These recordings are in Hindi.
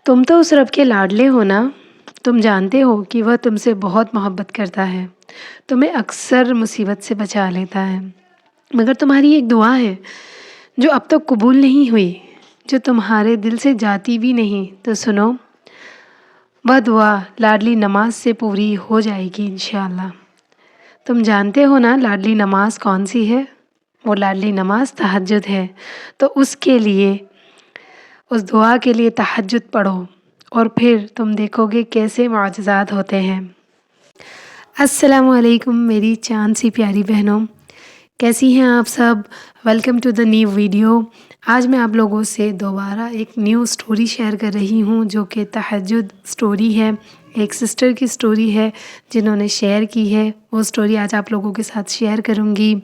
तुम तो उस रब के लाडले हो ना। तुम जानते हो कि वह तुमसे बहुत मोहब्बत करता है। तुम्हें अक्सर मुसीबत से बचा लेता है। मगर तुम्हारी एक दुआ है जो अब तक कबूल नहीं हुई, जो तुम्हारे दिल से जाती भी नहीं। तो सुनो, वह दुआ लाडली नमाज से पूरी हो जाएगी इंशाअल्लाह। तुम जानते हो ना लाडली नमाज कौन सी है? वो लाडली नमाज तहज्जुद है। तो उसके लिए, उस दुआ के लिए तहज्जुद पढ़ो और फिर तुम देखोगे कैसे मुआजिज़ात होते हैं। अस्सलामुअलैकुम मेरी चाँद सी प्यारी बहनों, कैसी हैं आप सब? Welcome to the new video. आज मैं आप लोगों से दोबारा एक न्यू स्टोरी शेयर कर रही हूँ जो कि तहज्जुद स्टोरी है। एक सिस्टर की स्टोरी है जिन्होंने शेयर की है। वो स्टोरी आज आप लोगों के साथ शेयर करूँगी।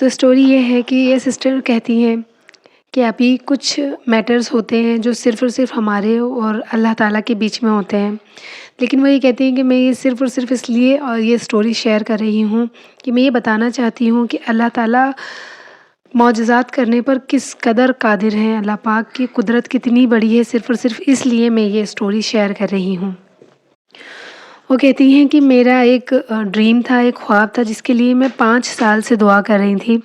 तो स्टोरी ये है कि ये सिस्टर कहती हैं कि अभी कुछ मैटर्स होते हैं जो सिर्फ़ और सिर्फ हमारे और अल्लाह ताला के बीच में होते हैं। लेकिन वो ये कहती हैं कि मैं ये सिर्फ़ और सिर्फ इसलिए ये स्टोरी शेयर कर रही हूँ कि मैं ये बताना चाहती हूँ कि अल्लाह ताला मौजज़ात करने पर किस कदर क़ादिर हैं। अल्लाह पाक की कुदरत कितनी बड़ी है, सिर्फ़ और सिर्फ इसलिए मैं ये स्टोरी शेयर कर रही हूँ। वो कहती हैं कि मेरा एक ड्रीम था, एक ख्वाब था जिसके लिए मैं 5 साल से दुआ कर रही थी।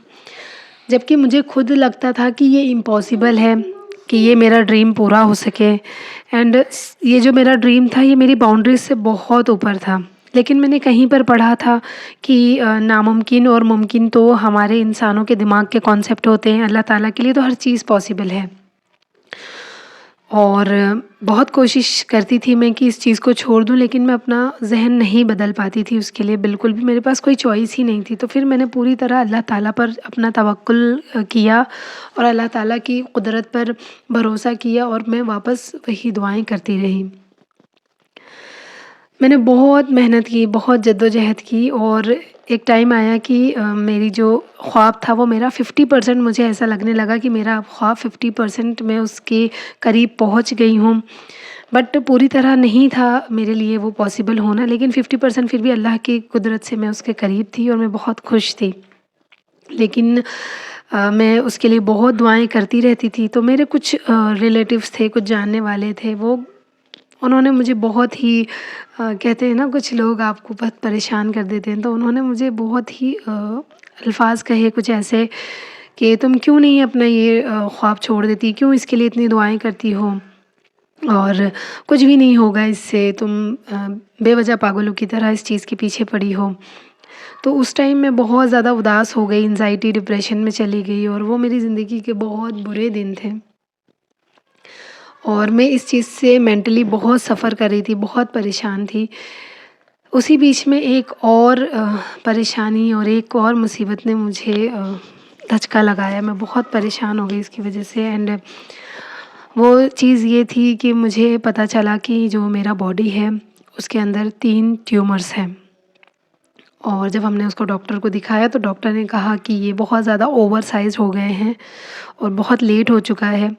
जबकि मुझे खुद लगता था कि ये इम्पॉसिबल है कि ये मेरा ड्रीम पूरा हो सके। एंड ये जो मेरा ड्रीम था ये मेरी बाउंड्रीज़ से बहुत ऊपर था। लेकिन मैंने कहीं पर पढ़ा था कि नामुमकिन और मुमकिन तो हमारे इंसानों के दिमाग के कॉन्सेप्ट होते हैं, अल्लाह ताला के लिए तो हर चीज़ पॉसिबल है। और बहुत कोशिश करती थी मैं कि इस चीज़ को छोड़ दूँ, लेकिन मैं अपना ज़हन नहीं बदल पाती थी उसके लिए, बिल्कुल भी मेरे पास कोई चॉइस ही नहीं थी। तो फिर मैंने पूरी तरह अल्लाह ताला पर अपना तवक्कुल किया और अल्लाह ताला की कुदरत पर भरोसा किया और मैं वापस वही दुआएँ करती रही। मैंने बहुत मेहनत की, बहुत जद्दोजहद की और एक टाइम आया कि मेरी जो ख्वाब था वो मेरा 50% मुझे ऐसा लगने लगा कि मेरा ख्वाब 50% मैं उसके करीब पहुंच गई हूँ। बट पूरी तरह नहीं था मेरे लिए वो पॉसिबल होना, लेकिन 50% फिर भी अल्लाह की कुदरत से मैं उसके करीब थी और मैं बहुत खुश थी। लेकिन मैं उसके लिए बहुत दुआएँ करती रहती थी। तो मेरे कुछ रिलेटिव्स थे, कुछ जानने वाले थे, वो उन्होंने मुझे बहुत ही कहते हैं ना कुछ लोग आपको बहुत परेशान कर देते हैं, तो उन्होंने मुझे बहुत ही अल्फ़ाज़ कहे कुछ ऐसे कि तुम क्यों नहीं अपना ये ख्वाब छोड़ देती, क्यों इसके लिए इतनी दुआएँ करती हो और कुछ भी नहीं होगा इससे, तुम बेवजह पागलों की तरह इस चीज़ के पीछे पड़ी हो। तो उस टाइम मैं बहुत ज़्यादा उदास हो गई, एंग्ज़ायटी डिप्रेशन में चली गई और वो मेरी ज़िंदगी के बहुत बुरे दिन थे। और मैं इस चीज़ से मेंटली बहुत सफ़र कर रही थी, बहुत परेशान थी। उसी बीच में एक और परेशानी और एक और मुसीबत ने मुझे धचका लगाया। मैं बहुत परेशान हो गई इसकी वजह से। एंड वो चीज़ ये थी कि मुझे पता चला कि जो मेरा बॉडी है उसके अंदर 3 ट्यूमर्स हैं। और जब हमने उसको डॉक्टर को दिखाया तो डॉक्टर ने कहा कि ये बहुत ज़्यादा ओवर साइज़ हो गए हैं और बहुत लेट हो चुका है।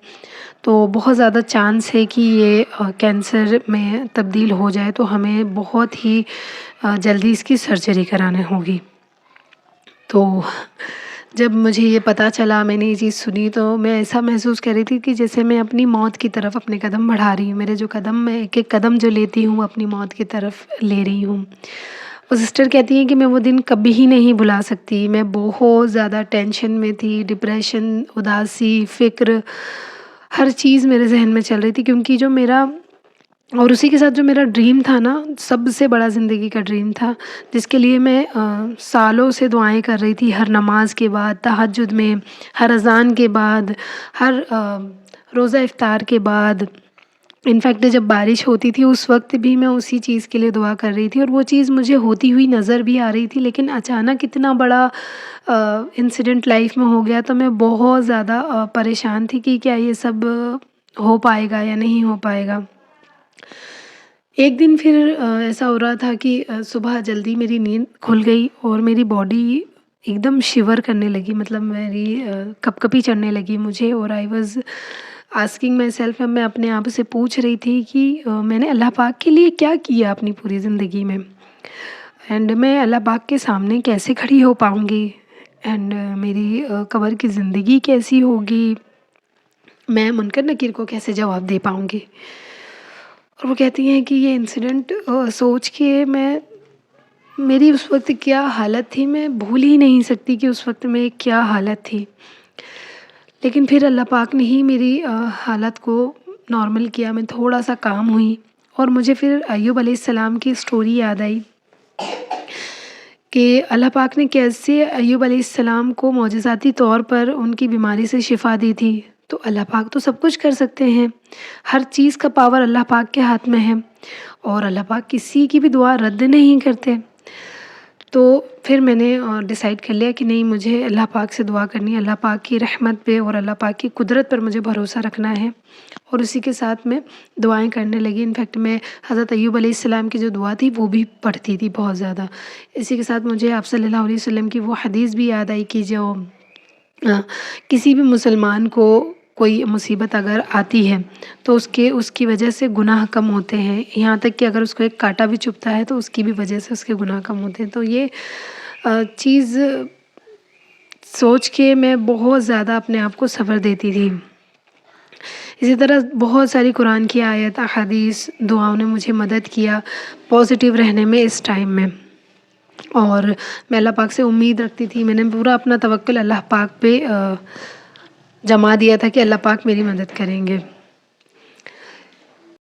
तो बहुत ज़्यादा चांस है कि ये कैंसर में तब्दील हो जाए, तो हमें बहुत ही जल्दी इसकी सर्जरी करानी होगी। तो जब मुझे ये पता चला, मैंने ये चीज़ सुनी, तो मैं ऐसा महसूस कर रही थी कि जैसे मैं अपनी मौत की तरफ अपने कदम बढ़ा रही हूँ। मेरे जो कदम, मैं एक-एक कदम जो लेती हूँ अपनी मौत की तरफ ले रही हूँ। वो सिस्टर कहती हैं कि मैं वो दिन कभी ही नहीं भुला सकती। मैं बहुत ज़्यादा टेंशन में थी, डिप्रेशन, उदासी, फ़िक्र, हर चीज़ मेरे ज़हन में चल रही थी, क्योंकि जो मेरा और उसी के साथ जो मेरा ड्रीम था ना, सबसे बड़ा ज़िंदगी का ड्रीम था, जिसके लिए मैं सालों से दुआएँ कर रही थी, हर नमाज के बाद, तहज्जुद में, हर अज़ान के बाद, हर रोज़ा इफ्तार के बाद। इनफैक्ट जब बारिश होती थी उस वक़्त भी मैं उसी चीज़ के लिए दुआ कर रही थी और वो चीज़ मुझे होती हुई नज़र भी आ रही थी। लेकिन अचानक इतना बड़ा इंसिडेंट लाइफ़ में हो गया, तो मैं बहुत ज़्यादा परेशान थी कि क्या ये सब हो पाएगा या नहीं हो पाएगा। एक दिन फिर ऐसा हो रहा था कि सुबह जल्दी मेरी नींद खुल गई और मेरी बॉडी एकदम शिवर करने लगी, मतलब मेरी कँपकँपी चढ़ने लगी मुझे। और I was asking my self, मैं अपने आप से पूछ रही थी कि मैंने अल्लाह पाक के लिए क्या किया अपनी पूरी ज़िंदगी में, एंड मैं अल्लाह पाक के सामने कैसे खड़ी हो पाऊँगी, एंड मेरी कब्र की ज़िंदगी कैसी होगी, मैं मुनकर नकीर को कैसे जवाब दे पाऊँगी। और वो कहती हैं कि ये इंसिडेंट सोच के मैं मेरी उस वक़्त क्या हालत थी, मैं भूल ही नहीं सकती कि उस वक़्त मेरी क्या हालत थी। लेकिन फिर अल्लाह पाक ने ही मेरी हालत को नॉर्मल किया, मैं थोड़ा-सा काम हुई और मुझे फिर अय्यूब अलैहिस्सलाम की स्टोरी याद आई कि अल्लाह पाक ने कैसे अय्यूब अलैहिस्सलाम को मौजिज़ाती तौर पर उनकी बीमारी से शिफ़ा दी थी। तो अल्लाह पाक तो सब कुछ कर सकते हैं, हर चीज़ का पावर अल्लाह पाक के हाथ में है और अल्लाह पाक किसी की भी दुआ रद्द नहीं करते। तो फिर मैंने डिसाइड कर लिया कि नहीं, मुझे अल्लाह पाक से दुआ करनी है, अल्लाह पाक की रहमत पे और अल्लाह पाक की कुदरत पर मुझे भरोसा रखना है और उसी के साथ मैं दुआएँ करने लगी। इनफैक्ट मैं हज़रत अय्यूब अलैहिस्सलाम की जो दुआ थी वो भी पढ़ती थी बहुत ज़्यादा। इसी के साथ मुझे आप सल्लल्लाहु अलैहि वसल्लम की वो हदीस भी याद आई कि जो अ, किसी भी मुसलमान को कोई मुसीबत अगर आती है तो उसकी वजह से गुनाह कम होते हैं। यहाँ तक कि अगर उसको एक काँटा भी चुभता है तो उसकी भी वजह से उसके गुनाह कम होते हैं। तो ये चीज़ सोच के मैं बहुत ज़्यादा अपने आप को सब्र देती थी। इसी तरह बहुत सारी कुरान की आयत, अहादीस, दुआओं ने मुझे मदद किया पॉज़िटिव रहने में इस टाइम में। और मैं अल्लाह पाक से उम्मीद रखती थी, मैंने पूरा अपना तवक्कुल अल्लाह पाक पे जमा दिया था कि अल्लाह पाक मेरी मदद करेंगे।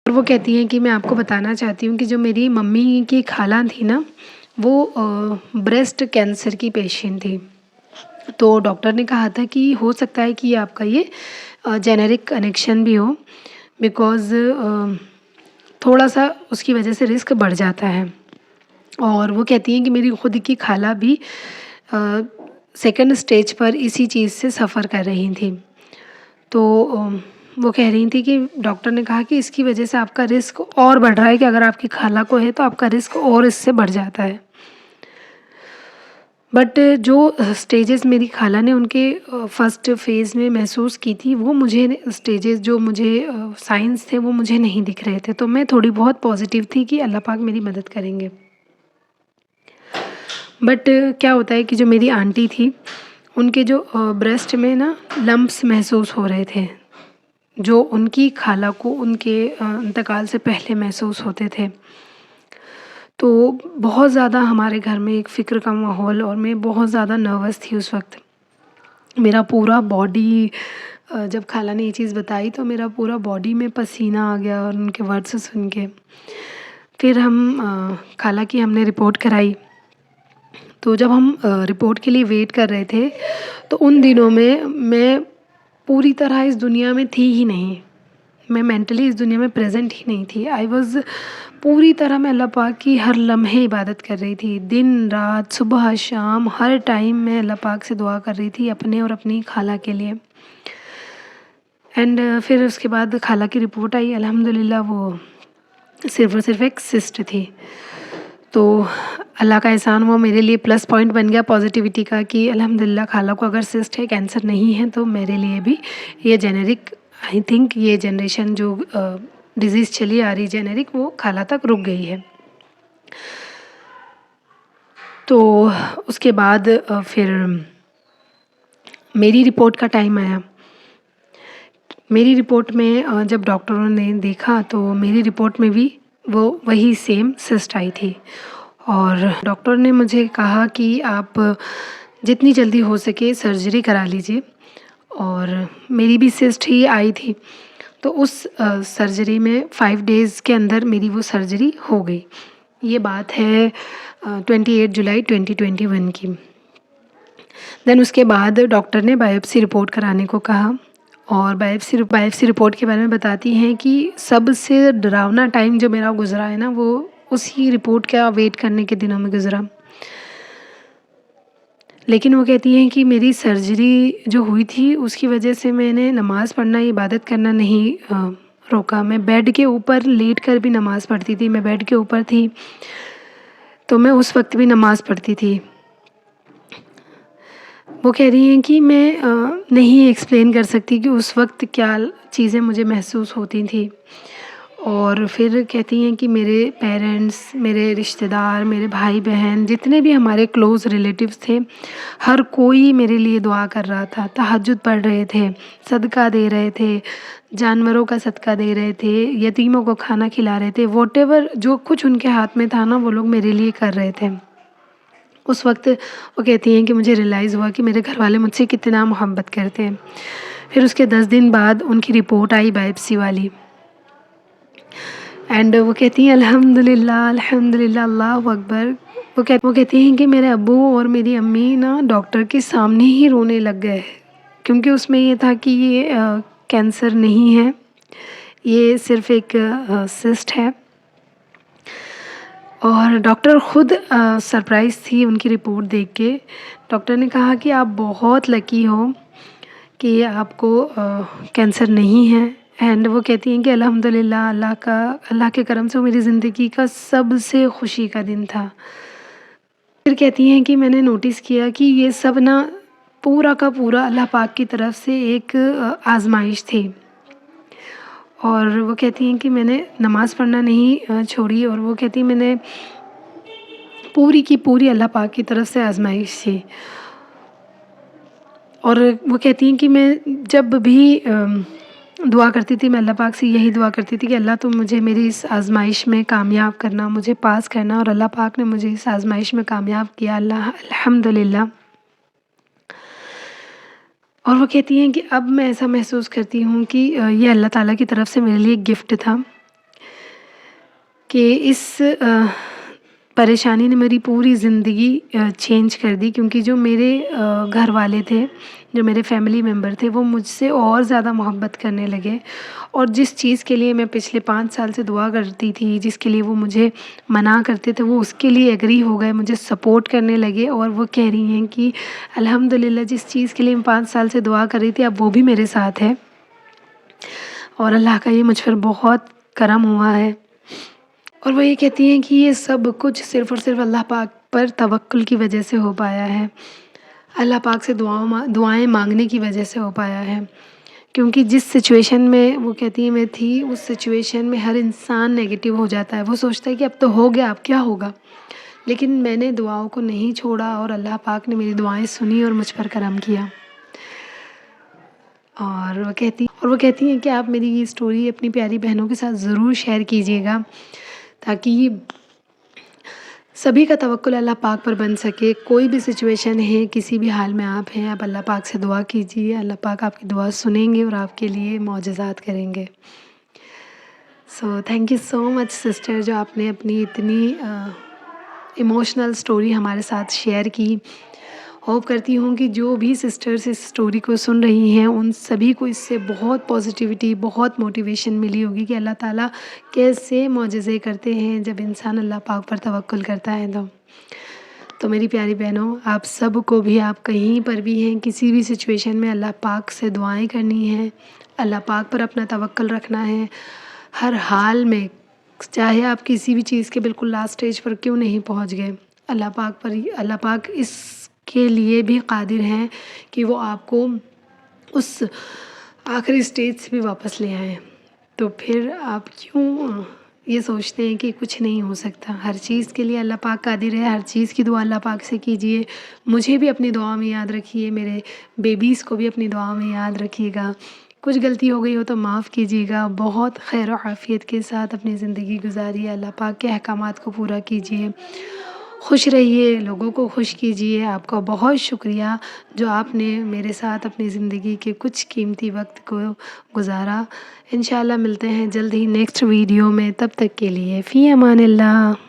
और वो कहती हैं कि मैं आपको बताना चाहती हूँ कि जो मेरी मम्मी की खाला थी ना, वो ब्रेस्ट कैंसर की पेशेंट थी। तो डॉक्टर ने कहा था कि हो सकता है कि आपका ये जेनेरिक कनेक्शन भी हो, बिकॉज़ थोड़ा-सा उसकी वजह से रिस्क बढ़ जाता है। और वो कहती हैं कि मेरी खुद की खाला भी अ, सेकंड स्टेज पर इसी चीज़ से सफ़र कर रही थी। तो वो कह रही थी कि डॉक्टर ने कहा कि इसकी वजह से आपका रिस्क और बढ़ रहा है, कि अगर आपकी खाला को है तो आपका रिस्क और इससे बढ़ जाता है। बट जो स्टेजेस मेरी खाला ने उनके फर्स्ट फेज़ में महसूस की थी, वो मुझे स्टेजेस जो मुझे साइंस थे वो मुझे नहीं दिख रहे थे। तो मैं थोड़ी बहुत पॉज़िटिव थी कि अल्लाह पाक मेरी मदद करेंगे। बट क्या होता है कि जो मेरी आंटी थी, उनके जो ब्रेस्ट में ना लम्प्स महसूस हो रहे थे, जो उनकी खाला को उनके इंतकाल से पहले महसूस होते थे। तो बहुत ज़्यादा हमारे घर में एक फ़िक्र का माहौल और मैं बहुत ज़्यादा नर्वस थी उस वक़्त। मेरा पूरा बॉडी जब खाला ने ये चीज़ बताई तो मेरा पूरा बॉडी में पसीना आ गया और उनके वर्ड्स सुन के। फिर हम खाला की हमने रिपोर्ट कराई। तो जब हम रिपोर्ट के लिए वेट कर रहे थे, तो उन दिनों में मैं पूरी तरह इस दुनिया में थी ही नहीं। मैं मेंटली इस दुनिया में प्रेज़ेंट ही नहीं थी। आई वाज़ पूरी तरह मैं अल्लाह पाक की हर लम्हे इबादत कर रही थी। दिन-रात, सुबह-शाम हर टाइम मैं अल्लाह पाक से दुआ कर रही थी अपने और अपनी खाला के लिए। एंड फिर उसके बाद खाला की रिपोर्ट आई, अल्हम्दुलिल्लाह वो सिर्फ़ और सिर्फ़ एक सिस्ट थी। तो अल्लाह का एहसान हुआ, मेरे लिए प्लस पॉइंट बन गया पॉज़िटिविटी का कि अल्हम्दुलिल्लाह खाला को अगर सिस्ट है, कैंसर नहीं है, तो मेरे लिए भी ये जेनेरिक, आई थिंक ये जनरेशन जो डिज़ीज़ चली आ रही जेनेरिक, वो खाला तक रुक गई है। तो उसके बाद फिर मेरी रिपोर्ट का टाइम आया। मेरी रिपोर्ट में जब डॉक्टरों ने देखा तो मेरी रिपोर्ट में भी वो वही सेम सिस्ट आई थी और डॉक्टर ने मुझे कहा कि आप जितनी जल्दी हो सके सर्जरी करा लीजिए और मेरी भी सिस्ट ही आई थी। तो उस सर्जरी में 5 डेज़ के अंदर मेरी वो सर्जरी हो गई। ये बात है 28 जुलाई 2021 की। देन उसके बाद डॉक्टर ने बायोप्सी रिपोर्ट कराने को कहा और बायोप्सी रिपोर्ट के बारे में बताती हैं कि सबसे डरावना टाइम जो मेरा गुज़रा है ना, वो उसी रिपोर्ट का वेट करने के दिनों में गुज़रा। लेकिन वो कहती हैं कि मेरी सर्जरी जो हुई थी उसकी वजह से मैंने नमाज़ पढ़ना, इबादत करना नहीं रोका। मैं बेड के ऊपर लेट कर भी नमाज़ पढ़ती थी, मैं बेड के ऊपर थी, तो मैं उस वक़्त भी नमाज़ पढ़ती थी। वो कह रही हैं कि मैं नहीं एक्सप्लेन कर सकती कि उस वक़्त क्या चीज़ें मुझे महसूस होती थी और फिर कहती हैं कि मेरे पेरेंट्स, मेरे रिश्तेदार, मेरे भाई-बहन जितने भी हमारे क्लोज़ रिलेटिव्स थे, हर कोई मेरे लिए दुआ कर रहा था, तहज्जुद पढ़ रहे थे, सदका दे रहे थे, जानवरों का सदका दे रहे थे, यतीमों को खाना खिला रहे थे, व्हाटएवर जो कुछ उनके हाथ में था ना, वो लोग मेरे लिए कर रहे थे। उस वक़्त वो कहती हैं कि मुझे रियलाइज़ हुआ कि मेरे घरवाले मुझसे कितना मोहब्बत करते हैं। फिर उसके 10 दिन बाद उनकी रिपोर्ट आई बायोप्सी वाली। एंड वो कहती हैं अल्हम्दुलिल्लाह, अल्हम्दुलिल्लाह, अल्लाहू अकबर। वो कहती हैं कि मेरे अब्बू और मेरी अम्मी ना डॉक्टर के सामने ही रोने लग गए, क्योंकि उसमें ये था कि ये कैंसर नहीं है, ये सिर्फ़ एक सिस्ट है। और डॉक्टर खुद सरप्राइज़ थी उनकी रिपोर्ट देख के। डॉक्टर ने कहा कि आप बहुत लकी हो कि आपको कैंसर नहीं है। एंड वो कहती हैं कि अल्हम्दुलिल्लाह, अल्लाह के करम से वो मेरी ज़िंदगी का सबसे खुशी का दिन था। फिर कहती हैं कि मैंने नोटिस किया कि ये सब ना पूरा का पूरा अल्लाह पाक की तरफ से एक आज़माइश थी। और वो कहती हैं कि मैंने नमाज़ पढ़ना नहीं छोड़ी, और वो कहती हैं मैंने पूरी की पूरी अल्लाह पाक की तरफ से आज़माइश थी। और वो कहती हैं कि मैं जब भी दुआ करती थी, मैं अल्लाह पाक से यही दुआ करती थी कि अल्लाह तुम मुझे मेरी इस आज़माइश में कामयाब करना, मुझे पास करना। और अल्लाह पाक ने मुझे इस आज़माइश में कामयाब किया, अल्हम्दुलिल्लाह। और वो कहती हैं कि अब मैं ऐसा महसूस करती हूँ कि ये अल्लाह ताला की तरफ से मेरे लिए एक गिफ्ट था कि इस परेशानी ने मेरी पूरी ज़िंदगी चेंज कर दी, क्योंकि जो मेरे घर वाले थे, जो मेरे फैमिली मेम्बर थे, वो मुझसे और ज़्यादा मोहब्बत करने लगे। और जिस चीज़ के लिए मैं पिछले 5 साल से दुआ करती थी, जिसके लिए वो मुझे मना करते थे, वो उसके लिए एग्री हो गए, मुझे सपोर्ट करने लगे। और वो कह रही हैं कि अल्हम्दुलिल्लाह, जिस चीज़ के लिए मैं 5 साल से दुआ कर रही थी, अब वो भी मेरे साथ है। और अल्लाह का ये मुझ पर बहुत करम हुआ है। और वो ये कहती हैं कि ये सब कुछ सिर्फ़ और सिर्फ़ अल्लाह पाक पर तवक्कुल की वजह से हो पाया है। अल्लाह पाक से दुआएँ माँगने की वजह से हो पाया है। क्योंकि जिस सिचुएशन में वो कहती हैं मैं थी, उस सिचुएशन में हर इंसान नेगेटिव हो जाता है। वो सोचता है कि अब तो हो गया, अब क्या होगा? लेकिन मैंने दुआओं को नहीं छोड़ा, और अल्लाह पाक ने मेरी दुआएँ सुनी और मुझ पर करम किया। और वो कहती हैं कि आप मेरी ये स्टोरी अपनी प्यारी बहनों के साथ ज़रूर शेयर कीजिएगा, ताकि सभी का तवक्कुल अल्लाह पाक पर बन सके। कोई भी सिचुएशन है, किसी भी हाल में आप हैं, आप अल्लाह पाक से दुआ कीजिए। अल्लाह पाक आपकी दुआ सुनेंगे और आपके लिए मौजज़ात करेंगे। So thank you so much sister, जो आपने अपनी इतनी इमोशनल स्टोरी हमारे साथ शेयर की। होप करती हूँ कि जो भी सिस्टर्स इस स्टोरी को सुन रही हैं, उन सभी को इससे बहुत पॉजिटिविटी, बहुत मोटिवेशन मिली होगी कि अल्लाह ताला कैसे मौजज़े करते हैं जब इंसान अल्लाह पाक पर तवक्कुल करता है तो मेरी प्यारी बहनों, आप सब को भी, आप कहीं पर भी हैं, किसी भी सिचुएशन में अल्लाह पाक से दुआएं करनी है, अल्लाह पाक पर अपना तवक्कुल रखना है हर हाल में। चाहे आप किसी भी चीज़ के बिल्कुल लास्ट स्टेज पर क्यों नहीं पहुंच गए, अल्लाह पाक इसके लिए भी कादिर हैं कि वो आपको उस आखिरी स्टेज से भी वापस ले आएँ। तो फिर आप क्यों ये सोचते हैं कि कुछ नहीं हो सकता? हर चीज़ के लिए अल्लाह पाक कादिर है, हर चीज़ की दुआ अल्लाह पाक से कीजिए। मुझे भी अपनी दुआ में याद रखिए, मेरे बेबीज़ को भी अपनी दुआ में याद रखिएगा। कुछ गलती हो गई हो तो माफ़ कीजिएगा। बहुत खैर और आफ़ियत के साथ अपनी ज़िंदगी गुज़ारिए, अल्लाह पाक के अहकामात को पूरा कीजिए। खुश रहिए, लोगों को खुश कीजिए। आपका बहुत शुक्रिया जो आपने मेरे साथ अपनी ज़िंदगी के कुछ कीमती वक्त को गुज़ारा। इंशाल्लाह मिलते हैं जल्द ही नेक्स्ट वीडियो में, तब तक के लिए फ़ी अमानिल्लाह।